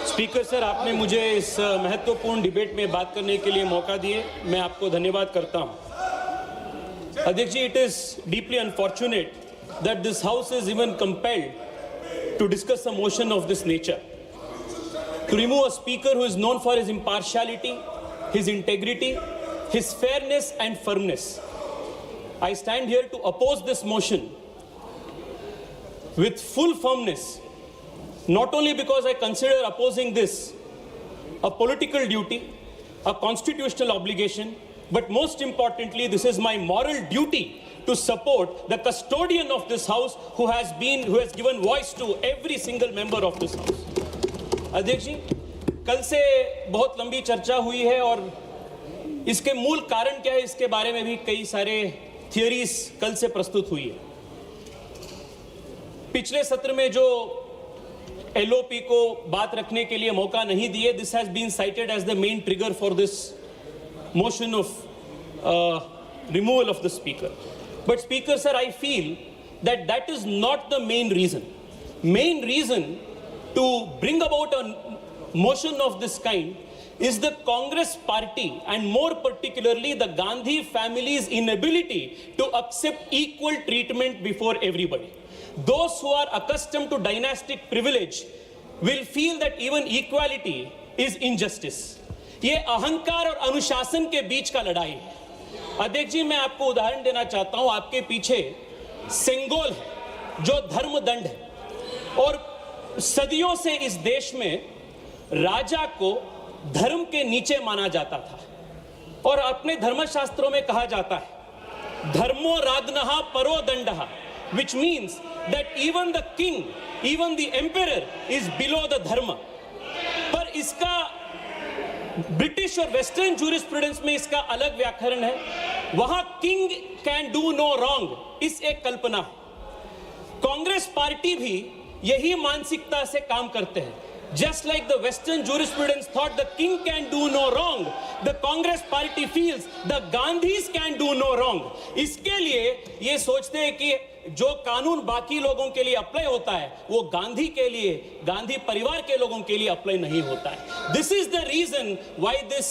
Speaker sir, आपने मुझे इस महत्वपूर्ण डिबेट में बात करने के लिए मौका दिए, मैं आपको धन्यवाद करता हूं। अध्यक्ष जी, it is deeply unfortunate that this house is even compelled to discuss a motion of this nature, to remove a speaker who is known for his impartiality, his integrity, his fairness and firmness. I stand here to oppose this motion with full firmness, not only because I consider opposing this a political duty, a constitutional obligation, but most importantly, this is my moral duty to support the custodian of this house who has given voice to every single member of this house. अध्यक्ष जी, कल से बहुत लंबी चर्चा हुई है और इसके मूल कारण क्या है, इसके बारे में भी कई सारे थियरीज कल से प्रस्तुत हुई है। पिछले सत्र में जो एलओपी को बात रखने के लिए मौका नहीं दिए, this has been cited as the main trigger for this motion of removal of the speaker. But speaker sir, I feel that that is not the main reason. Main reason to bring about a motion of this kind is the Congress party and more particularly the Gandhi family's inability to accept equal treatment before everybody. Those who are accustomed to dynastic privilege will feel that even equality is injustice. ये अहंकार और अनुशासन के बीच का लड़ाई है। अध्यक्ष जी, मैं आपको उदाहरण देना चाहता हूं। आपके पीछे सेंगोल है जो धर्मदंड है और सदियों से इस देश में राजा को धर्म के नीचे माना जाता था और अपने धर्मशास्त्रों में कहा जाता है धर्मो राजनः परो दंडः, which means that even the king, even the emperor is below the धर्म। पर इसका ब्रिटिश और वेस्टर्न जूरिस्प्रूडेंस में इसका अलग व्याकरण है। वहां king can do no wrong, इस एक कल्पना है। कांग्रेस पार्टी भी यही मानसिकता से काम करते हैं। Just like the Western jurisprudence thought the king can do no wrong, the Congress party feels the Gandhis can do no wrong. इसके लिए ये सोचते हैं कि जो कानून बाकी लोगों के लिए अप्लाई होता है वो गांधी के लिए, गांधी परिवार के लोगों के लिए अप्लाई नहीं होता है। This is the reason why this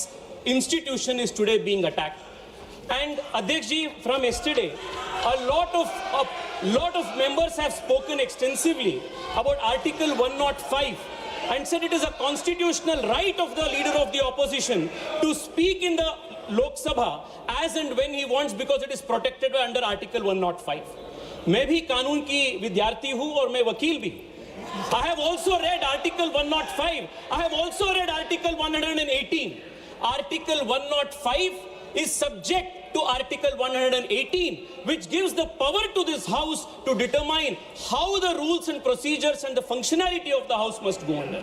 institution is today being attacked. And Adhyaksh ji, from yesterday, a lot of members have spoken extensively about Article 105 and said it is a constitutional right of the leader of the opposition to speak in the Lok Sabha as and when he wants because it is protected under Article 105. मैं भी कानून की विद्यार्थी हूँ और मैं वकील भी। I have also read Article 105. I have also read Article 118. Article 105 is subject to Article 118, which gives the power to this house to determine how the rules and procedures and the functionality of the house must go under.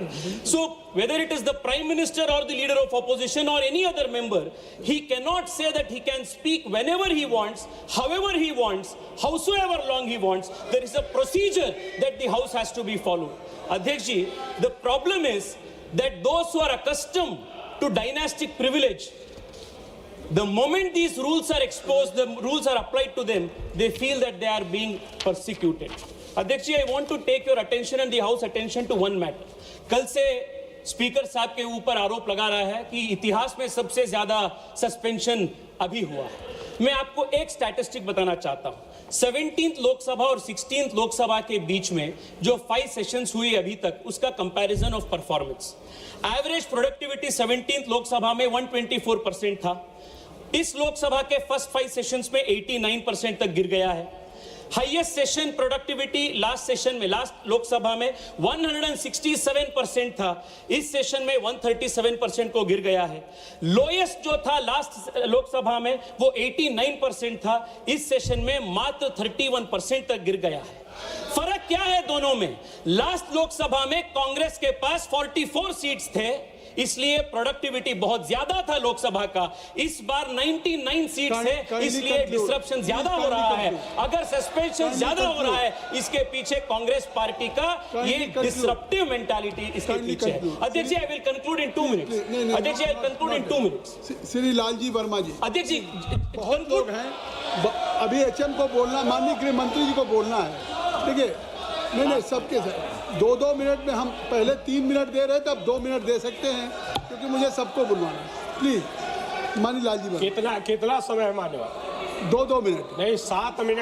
So whether it is the prime minister or the leader of opposition or any other member, he cannot say that he can speak whenever he wants, however he wants, howsoever long he wants. There is a procedure that the house has to be followed. Adhyaksh ji, the problem is that those who are accustomed to dynastic privilege, the moment these rules are exposed, the rules are applied to them, they feel that they are being persecuted. Adhyaksh ji, I want to take your attention and the House attention to one matter. कल से speaker साहब के ऊपर आरोप लगा रहा है कि इतिहास में सबसे ज्यादा सस्पेंशन अभी हुआ है। मैं आपको एक स्टैटिस्टिक बताना चाहता हूं। 17th लोकसभा और 16th लोकसभा के बीच में जो 5 सेशंस हुए अभी तक, उसका comparison of performance. Average productivity 17th Lok Sabha में 124% था। इस लोकसभा के फर्स्ट 5 सेशंस में 89% तक गिर गया है। Highest session productivity last session में, लास्ट लोकसभा में 167% था, इस सेशन में 137% को गिर गया है। लोएस्ट जो था लास्ट लोकसभा में वो 89% था, इस सेशन में मात्र 31% तक गिर गया है। फर्क क्या है दोनों में? लास्ट लोकसभा में कांग्रेस के पास 44 सीट्स थे, इसलिए प्रोडक्टिविटी बहुत ज्यादा था लोकसभा का। इस बार 99 सीट्स है, इसलिए डिसरप्शन ज्यादा हो रहा है। अगर सस्पेंशन ज्यादा हो रहा है, इसके पीछे कांग्रेस पार्टी का ये डिसरप्टिव मेंटालिटी इसके पीछे है। अध्यक्ष जी, I will conclude in 2 minutes. अध्यक्ष जी, I will conclude in 2 minutes. Shri Lalji Verma ji, अध्यक्ष जी, बहुत लोग हैं, अभी एचएम को बोलना, माननीय गृह मंत्री जी को बोलना है। देखिए, नहीं सबके साथ 2-2 मिनट में, हम पहले 3 मिनट दे रहे थे, अब 2 मिनट दे सकते हैं क्योंकि मुझे सबको बुलवाना है। प्लीज मानी लाल जी, कितना समय है मान्यवर? 2-2 मिनट। नहीं 7 मिनट